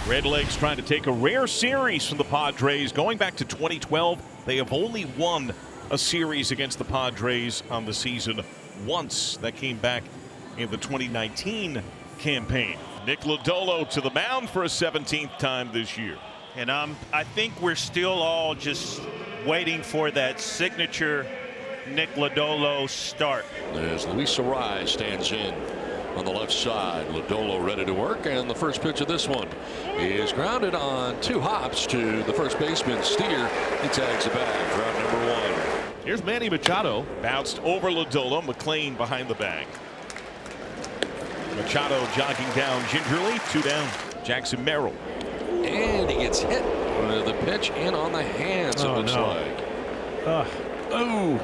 Redlegs trying to take a rare series from the Padres. Going back to 2012, they have only won a series against the Padres on the season once. That came back in the 2019 campaign. Nick Lodolo to the mound for a 17th time this year. And I think we're still all just waiting for that signature Nick Lodolo start. As Luis Arise stands in on the left side, Lodolo ready to work, and the first pitch of this one is grounded on 2 hops to the first baseman. Steer, he tags it back for out number 1. Here's Manny Machado, bounced over Lodolo. McLean behind the bag. Machado jogging down gingerly, 2 down. Jackson Merrill. And he gets hit with the pitch in on the hands, it looks like. Oh,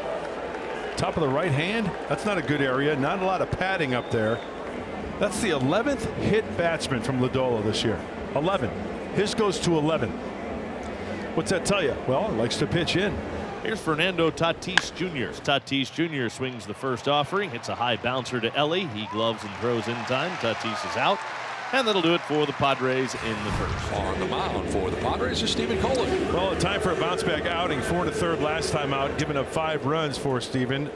top of the right hand. That's not a good area. Not a lot of padding up there. That's the 11th hit batsman from Lodolo this year. 11. His goes to 11. What's that tell you? Well, it likes to pitch in. Here's Fernando Tatis Jr. Tatis Jr. swings the first offering, hits a high bouncer to Ellie. He gloves and throws in time. Tatis is out. And that'll do it for the Padres in the first. On the mound for the Padres is Stephen Colin. Well, time for a bounce back outing. 4 1/3 last time out, giving up 5 runs for Stephen.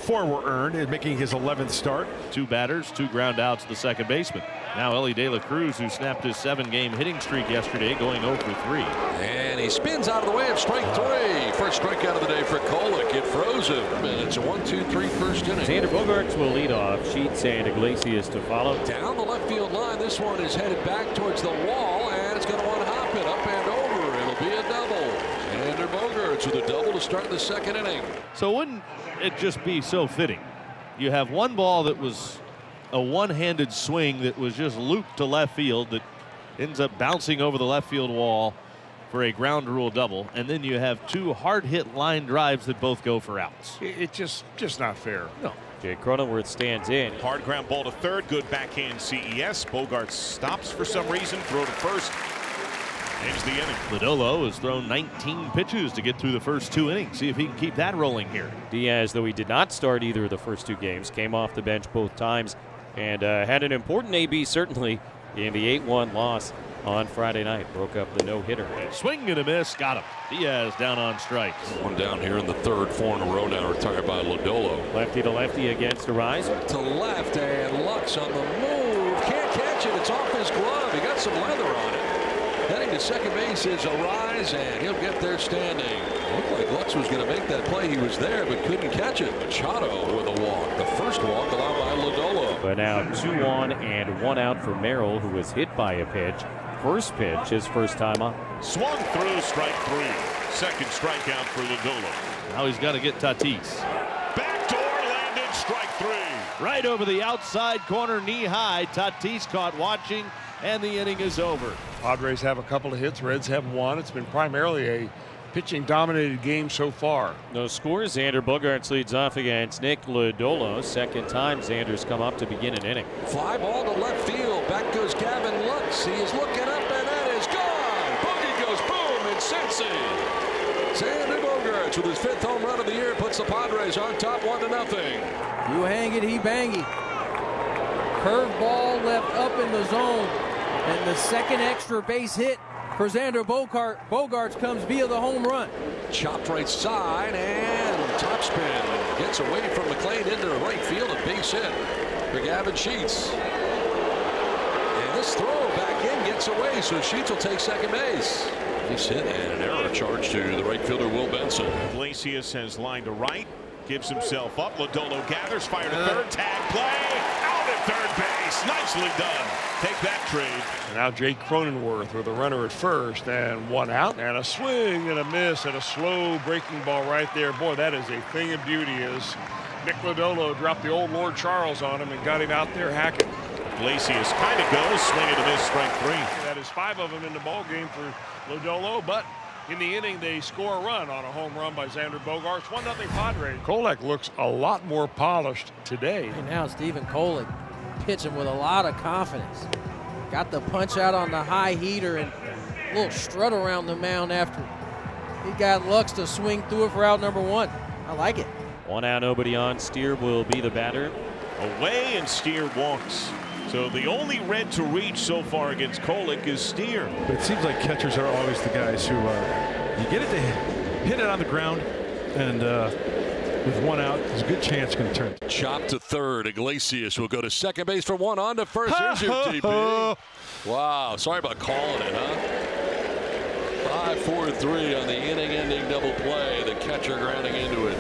4 were earned, making his 11th start. 2 batters, 2 ground outs to the second baseman. Now Ellie De La Cruz, who snapped his 7-game hitting streak yesterday, going 0 for 3. And he spins out of the way of strike 3. First strikeout of the day for Kolek. It froze him. And it's a 1-2-3 first inning. Xander Bogaerts will lead off. Sheets and Iglesias to follow. Down the left field line. This one is headed back towards the wall, and it's going to one-hop it up and over. It'll be a double. Xander Bogaerts with a double to start the second inning. So wouldn't it just be so fitting? You have one ball that was a one-handed swing that was just looped to left field that ends up bouncing over the left field wall for a ground rule double, and then you have 2 hard-hit line drives that both go for outs. It's just not fair. No. Jay Cronenworth stands in. Hard ground ball to third. Good backhand CES. Bogaerts stops for some reason. Throw to first. Ends the inning. Lodolo has thrown 19 pitches to get through the first 2 innings. See if he can keep that rolling here. Diaz, though he did not start either of the first 2 games, came off the bench both times and had an important AB certainly in the 8-1 loss on Friday night. Broke up the no-hitter. Swing and a miss. Got him. Diaz down on strikes. One down here in the third, 4 in a row now retired by Lodolo. Lefty to lefty against Arise. To left, and Lux on the move. Can't catch it. It's off his glove. He got some leather on it. Heading to second base is Arise, and he'll get there standing. Looked like Lux was going to make that play. He was there, but couldn't catch it. Machado with a walk. The first walk allowed by Lodolo. But now 2 on and 1 out for Merrill, who was hit by a pitch. First pitch, his first time up. Swung through, strike 3. Second strikeout for Lodolo. Now he's got to get Tatis. Backdoor landed, strike 3. Right over the outside corner, knee high. Tatis caught watching, and the inning is over. Padres have a couple of hits. Reds have 1. It's been primarily a pitching-dominated game so far. No scores. Xander Bogaerts leads off against Nick Lodolo. Second time Xander's come up to begin an inning. Fly ball to left field. Back goes Gavin Lux. He is looking up, and that is gone. Bogey goes boom in Cincy. Xander Bogaerts with his 5th home run of the year puts the Padres on top 1-0. You hang it, he bang it. Curveball left up in the zone, and the second extra base hit for Xander Bogaerts comes via the home run. Chopped right side and topspin. Gets away from McLean into right field. A base hit for Gavin Sheets. And this throw back in gets away, so Sheets will take second base. Base hit and an error charge to the right fielder, Will Benson. Iglesias has line to right. Gives himself up. Lodolo gathers. Fire to third. Tag play. Out at third base. Nicely done. Take that trade. And now Jake Cronenworth with a runner at first and 1 out. And a swing and a miss and a slow breaking ball right there. Boy, that is a thing of beauty as Nick Lodolo dropped the old Lord Charles on him and got him out there hacking. Iglesias kind of goes. Swing and a miss. Strike 3. That is 5 of them in the ball game for Lodolo, but in the inning, they score a run on a home run by Xander Bogaerts. 1-0 Padres. Kolek looks a lot more polished today. And now Stephen Kolek pitching with a lot of confidence. Got the punch out on the high heater and a little strut around the mound after. He got Lux to swing through it for out number 1. I like it. 1 out, nobody on. Steer will be the batter. Away, and Steer walks. So the only red to reach so far against Kolek is Steer. But it seems like catchers are always the guys who you get it to hit it on the ground, and with one out, there's a good chance it's going to turn. Chop to third. Iglesias will go to second base for one. On to first. Here's your DP. Wow. Sorry about calling it, huh? 5-4-3 on the inning-ending double play. The catcher grounding into it.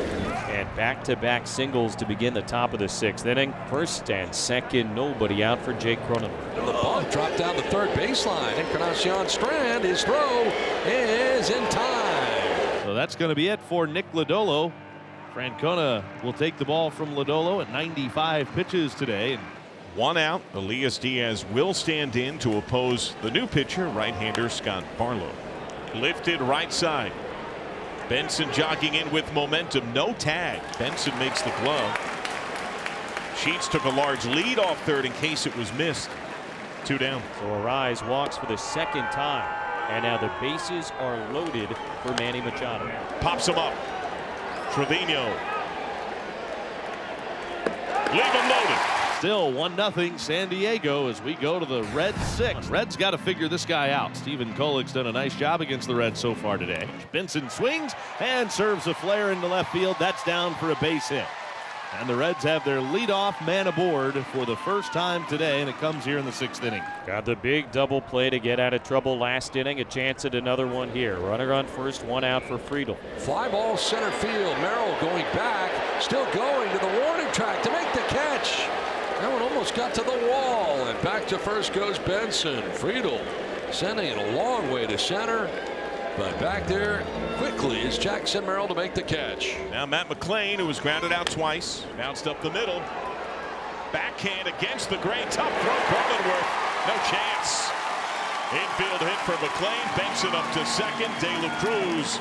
And back-to-back singles to begin the top of the 6th inning. First and second, nobody out for Jake Cronenworth. The ball dropped down the third baseline. Encarnacion Strand, his throw is in time. So that's going to be it for Nick Lodolo. Francona will take the ball from Lodolo at 95 pitches today. And one out. Elias Diaz will stand in to oppose the new pitcher, right-hander Scott Barlow. Lifted right side. Benson jogging in with momentum. No tag. Benson makes the glove. Sheets took a large lead off third in case it was missed. 2 down. So Arise walks for the second time. And now the bases are loaded for Manny Machado. Pops him up. Trevino. Leave him loaded. still 1-0 San Diego as we go to the Reds 6. Reds got to figure this guy out. Stephen Kolek's done a nice job against the Reds so far today. Benson swings and serves a flare into left field. That's down for a base hit. And the Reds have their leadoff man aboard for the first time today, and it comes here in the 6th inning. Got the big double play to get out of trouble last inning. A chance at another one here. Runner on first, 1 out for Friedel. Fly ball center field. Merrill going back, still going to the warning track to make the catch. That one almost got to the wall, and back to first goes Benson. Friedel sending it a long way to center. But back there quickly is Jackson Merrill to make the catch. Now Matt McLean, who was grounded out twice, bounced up the middle. Backhand against the grain. Tough throw. Cronenworth. No chance. Infield hit for McLean. Benson up to second. De La Cruz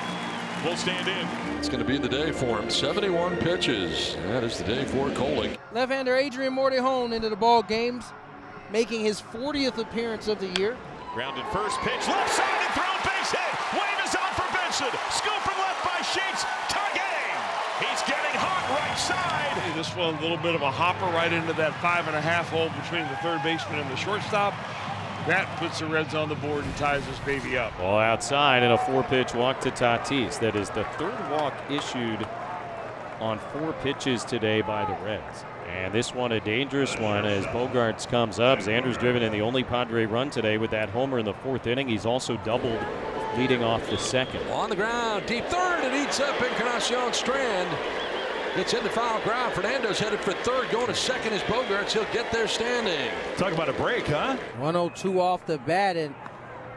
will stand in. It's going to be the day for him. 71 pitches. That is the day for Kolek. Left-hander Adrian Mortejon into the ball games, making his 40th appearance of the year. Grounded first pitch. Left side and throw. Base hit. Wave is on for Benson. Scoop from left by Sheets. Tie game. He's getting hot right side. This one a little bit of a hopper right into that 5.5 hole between the third baseman and the shortstop. That puts the Reds on the board and ties this baby up. Ball outside and a 4-pitch walk to Tatis. That is the third walk issued on 4 pitches today by the Reds. And this one a dangerous one as Bogaerts comes up. Xander's driven in the only Padre run today with that homer in the 4th inning. He's also doubled leading off the 2nd. On the ground, deep third, and eats up Encarnacion Strand. Gets into foul ground. Fernando's headed for third. Going to second is Bogaerts. He'll get there standing. Talk about a break, huh? 102 off the bat, and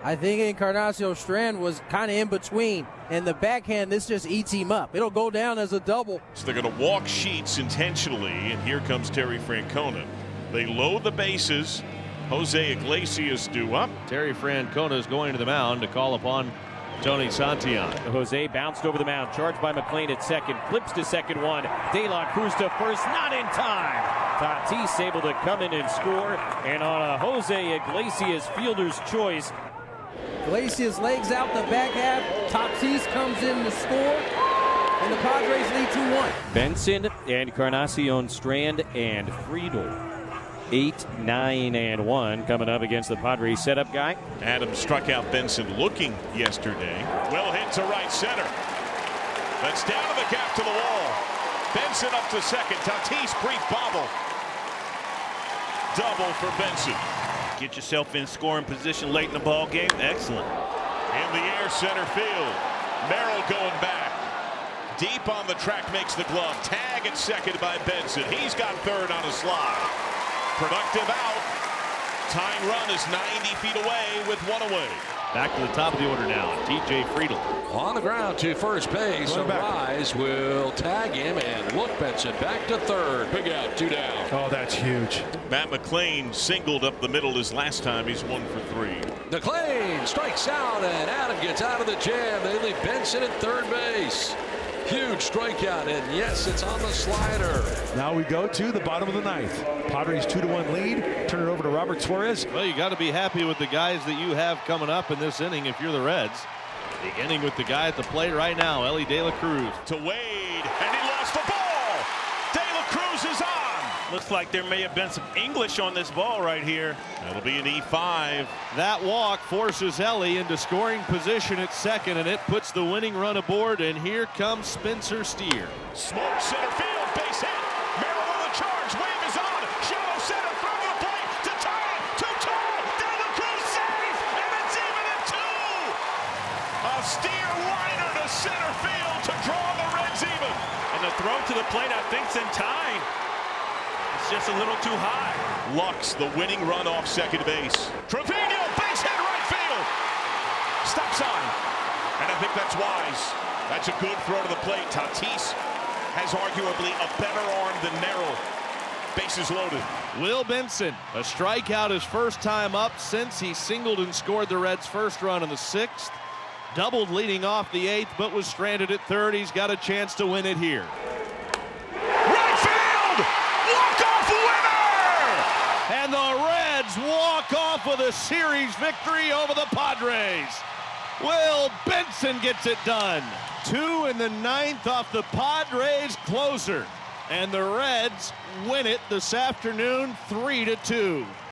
I think Encarnacion Strand was kind of in between. And the backhand, this just eats him up. It'll go down as a double. So they're going to walk Sheets intentionally, and here comes Terry Francona. They load the bases. Jose Iglesias due up. Terry Francona is going to the mound to call upon Tony Santillan. Jose bounced over the mound, charged by McLean at second, flips to second one. De La Cruz to first, not in time. Tatis able to come in and score, and on a Jose Iglesias fielder's choice. Iglesias legs out the back half. Tatis comes in to score, and the Padres lead 2-1. Benson, Encarnacion Strand, and Friedel. 8, 9, and 1 coming up against the Padres setup guy. Adams struck out Benson looking yesterday. Well hit to right center. That's down to the gap to the wall. Benson up to second. Tatis brief bobble. Double for Benson. Get yourself in scoring position late in the ball game. Excellent. In the air center field. Merrill going back. Deep on the track makes the glove. Tag at second by Benson. He's got third on a slide. Productive out. Tying run is 90 feet away with 1 away. Back to the top of the order now. TJ Friedel. On the ground to first base. Arise will tag him and look Benson back to third. Big out, 2 down. Oh, that's huge. Matt McLean singled up the middle his last time. He's 1 for 3. McLean strikes out and Adam gets out of the jam. They leave Benson at third base. Huge strikeout, and yes, it's on the slider. Now we go to the bottom of the 9th. Padres 2-1 lead. Turn it over to Robert Suarez. Well, you got to be happy with the guys that you have coming up in this inning if you're the Reds. Beginning with the guy at the plate right now, Elly De La Cruz. To Wade, and he lost the ball. De La Cruz is on. Looks like there may have been some English on this ball right here. That'll be an E5. That walk forces Ellie into scoring position at second, and it puts the winning run aboard. And here comes Spencer Steer. Smoke center field, base hit. Merrill on the charge, wave is on. Shallow center, throw to the plate to tie. Too tall, down the crease, save, and it's even at 2. A Steer liner to center field to draw the Reds even. And the throw to the plate, I think's in time. It's just a little too high. Lux, the winning run off second base. Trevino, base hit right field. Stop sign. And I think that's wise. That's a good throw to the plate. Tatis has arguably a better arm than Merrill. Bases loaded. Will Benson, a strikeout his first time up since he singled and scored the Reds' first run in the 6th. Doubled leading off the 8th, but was stranded at third. He's got a chance to win it here. Right field! Walk-off winner! And the Reds walk off with a series victory over the Padres. Will Benson gets it done. 2 in the 9th off the Padres closer. And the Reds win it this afternoon 3-2.